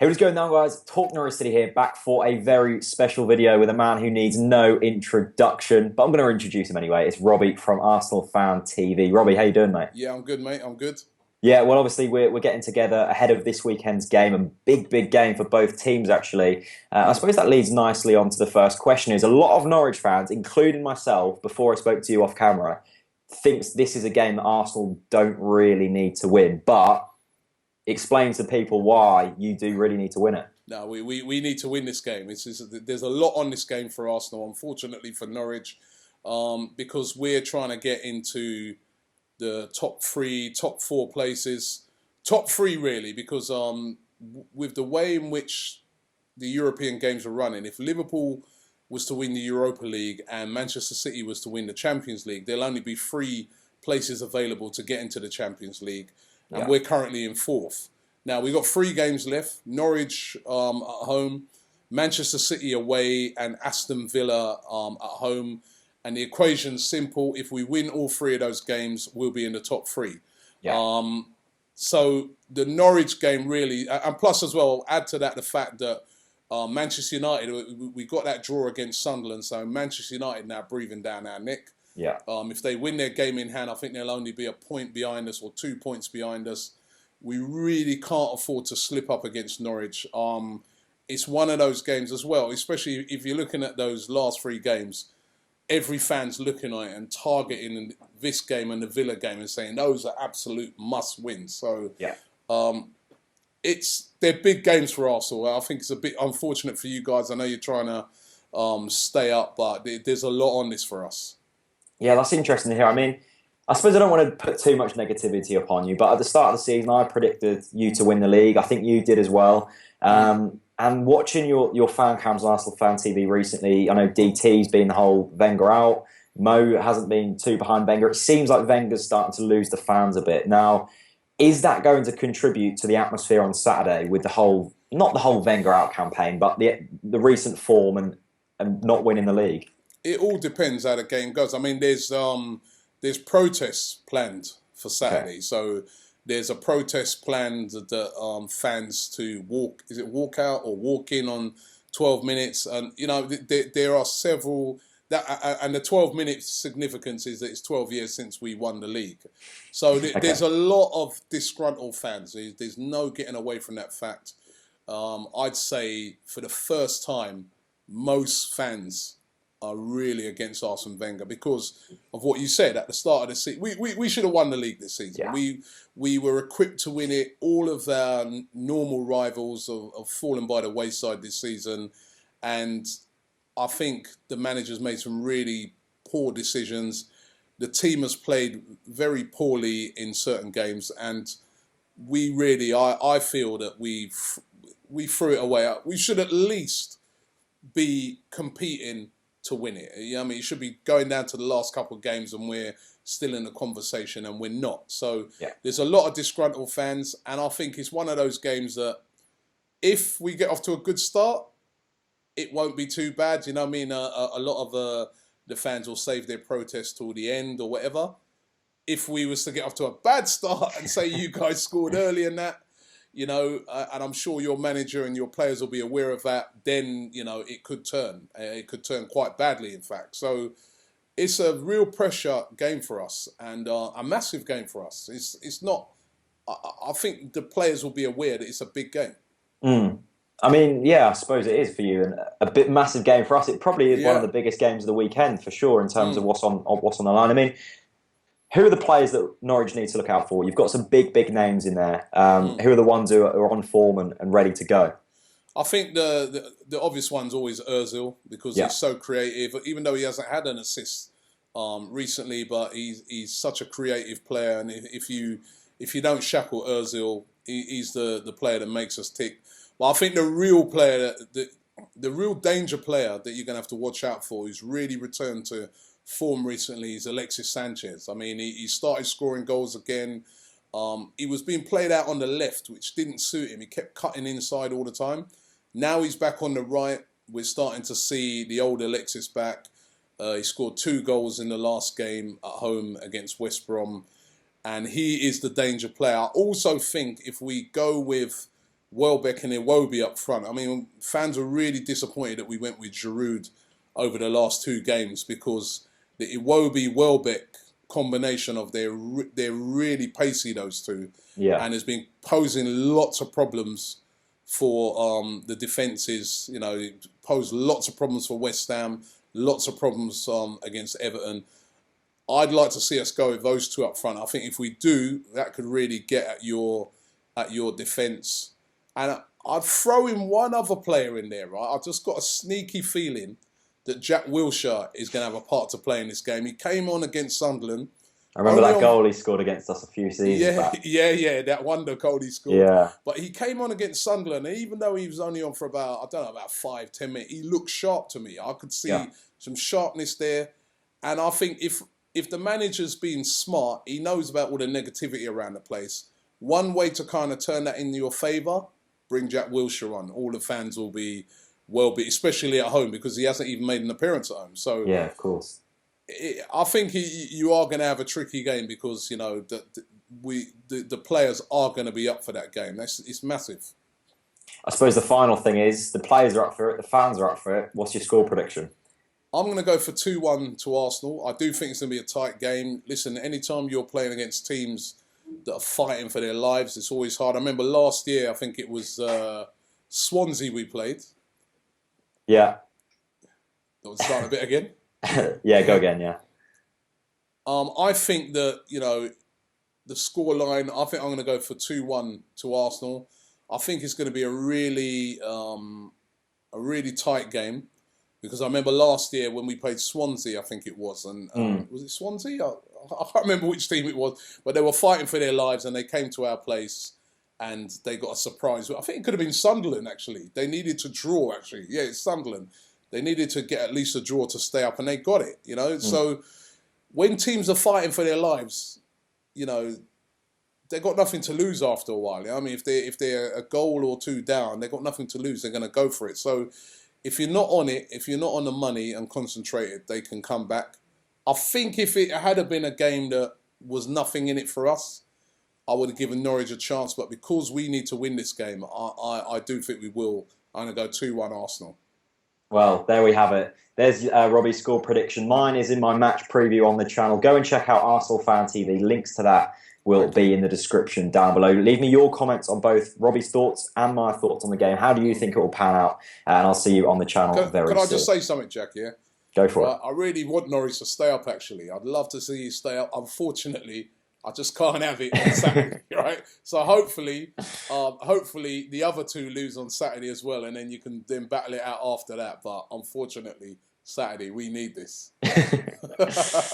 Hey, what's going on, guys? TalkNorwichCity here, back for a very special video with a man who needs no introduction, but I'm going to introduce him anyway. It's Robbie from ArsenalFanTV. Robbie, how you doing, mate? Yeah, I'm good, mate. I'm good. Yeah, well, obviously we're getting together ahead of this weekend's game, a big game for both teams, actually. I Mm. suppose that leads nicely on to the first question. Is a lot of Norwich fans, including myself, before I spoke to you off camera, thinks this is a game that Arsenal don't really need to win, but explain to people why you do really need to win it. No, we need to win this game. There's a lot on this game for Arsenal, unfortunately for Norwich, because we're trying to get into the top three, top four places. Top three, really, because with the way in which the European games are running, if Liverpool was to win the Europa League and Manchester City was to win the Champions League, there'll only be three places available to get into the Champions League. And Yeah. we're currently in fourth. Now, we've got three games left. Norwich at home, Manchester City away, and Aston Villa at home. And the equation's simple. If we win all three of those games, we'll be in the top three. Yeah. So the Norwich game really, and plus as well, add to that the fact that Manchester United, we got that draw against Sunderland, so Manchester United now breathing down our neck. Yeah. If they win their game in hand, I think they'll only be a point behind us or 2 points behind us. We really can't afford to slip up against Norwich. It's one of those games as well, especially if you're looking at those last three games. Every fan's looking at it and targeting this game and the Villa game and saying those are absolute must-wins. So Yeah. they're big games for Arsenal. I think it's a bit unfortunate for you guys. I know you're trying to stay up, but there's a lot on this for us. Yeah, that's interesting to hear. I mean, I suppose I don't want to put too much negativity upon you, but at the start of the season, I predicted you to win the league. I think you did as well. And watching your fan cams on Arsenal Fan TV recently, I know DT's been the whole Wenger out. Mo hasn't been too behind Wenger. It seems like Wenger's starting to lose the fans a bit. Now, is that going to contribute to the atmosphere on Saturday with the whole, not the whole Wenger out campaign, but the recent form and not winning the league? It all depends how the game goes. I mean, there's protests planned for Saturday, Okay. so there's a protest planned that fans to walk. Is it walk out or walk in on 12 minutes? And you know, there are several that, and the 12-minute significance is that it's 12 years since we won the league. So Okay. there's a lot of disgruntled fans. There's no getting away from that fact. I'd say for the first time, most fans are really against Arsene Wenger because of what you said at the start of the season. We should have won the league this season. Yeah. We were equipped to win it. All of our normal rivals have fallen by the wayside this season, and I think the manager's made some really poor decisions. The team has played very poorly in certain games, and we really, I feel that we threw it away. We should at least be competing to win it. You know what I mean, it should be going down to the last couple of games and we're still in the conversation and we're not. So Yeah. there's a lot of disgruntled fans, and I think it's one of those games that if we get off to a good start, it won't be too bad. You know what I mean? A lot of the fans will save their protest till the end or whatever. If we was to get off to a bad start and say you guys scored early and that, you know, and I'm sure your manager and your players will be aware of that, then, you know, it could turn. It could turn quite badly, in fact. So it's a real pressure game for us and a massive game for us. It's not... I think the players will be aware that it's a big game. I mean, yeah, I suppose it is for you, and a bit massive game for us. It probably is one of Yeah. the biggest games of the weekend for sure in terms of what's on the line. I mean, who are the players that Norwich need to look out for? You've got some big names in there. Who are the ones who are on form and ready to go? I think the obvious one's always Ozil because Yeah. he's so creative. Even though he hasn't had an assist recently, but he's such a creative player. And if you don't shackle Ozil, he's the player that makes us tick. But I think the real player, the real danger player that you're going to have to watch out for, who's really returned to form recently, is Alexis Sanchez. I mean, he started scoring goals again. He was being played out on the left, which didn't suit him. He kept cutting inside all the time. Now he's back on the right. We're starting to see the old Alexis back. He scored 2 goals in the last game at home against West Brom. And he is the danger player. I also think if we go with Welbeck and Iwobi up front. I mean, fans were really disappointed that we went with Giroud over the last 2 games because the Iwobi-Welbeck combination of they're really pacey, those two, and has been posing lots of problems for the defences. You know, it posed lots of problems for West Ham, lots of problems against Everton. I'd like to see us go with those 2 up front. I think if we do, that could really get at your defence. And I'd throw in one other player in there, right? I've just got a sneaky feeling that Jack Wilshere is going to have a part to play in this game. He came on against Sunderland. I remember that goal he scored against us a few seasons back. Yeah, that wonder goal he scored. Yeah. But he came on against Sunderland, and even though he was only on for about 5-10 minutes, he looked sharp to me. I could see some sharpness there. And I think if the manager's being smart, he knows about all the negativity around the place. One way to kind of turn that in your favour, bring Jack Wilshere on. All the fans will be especially at home because he hasn't even made an appearance at home. So yeah, of course. I think you are going to have a tricky game because, you know, the players are going to be up for that game. It's massive. I suppose the final thing is the players are up for it, the fans are up for it. What's your score prediction? I'm going to go for 2-1 to Arsenal. I do think it's going to be a tight game. Listen, anytime you're playing against teams that are fighting for their lives, it's always hard. I remember last year, I think it was Swansea we played. Yeah. That would start a bit again. Yeah, go again, yeah. I think that, you know, the scoreline, I think I'm going to go for 2-1 to Arsenal. I think it's going to be a really tight game because I remember last year when we played Swansea, I think it was, and was it Swansea? I can't remember which team it was, but they were fighting for their lives and they came to our place and they got a surprise. I think it could have been Sunderland, actually. They needed to draw, actually. Yeah, it's Sunderland. They needed to get at least a draw to stay up, and they got it, you know. So when teams are fighting for their lives, you know, they've got nothing to lose after a while. You know? I mean, if they're a goal or 2 down, they've got nothing to lose. They're going to go for it. So if you're not on it, if you're not on the money and concentrated, they can come back. I think if it had been a game that was nothing in it for us, I would have given Norwich a chance. But because we need to win this game, I do think we will. I'm going to go 2-1 Arsenal. Well, there we have it. There's Robbie's score prediction. Mine is in my match preview on the channel. Go and check out ArsenalFanTV. Links to that will be in the description down below. Leave me your comments on both Robbie's thoughts and my thoughts on the game. How do you think it will pan out? And I'll see you on the channel very soon. Can I just say something, Jack, yeah? Go for it. I really want Norwich to stay up, actually. I'd love to see you stay up. Unfortunately, I just can't have it on Saturday, right? So hopefully the other 2 lose on Saturday as well, and then you can then battle it out after that. But unfortunately, Saturday, we need this.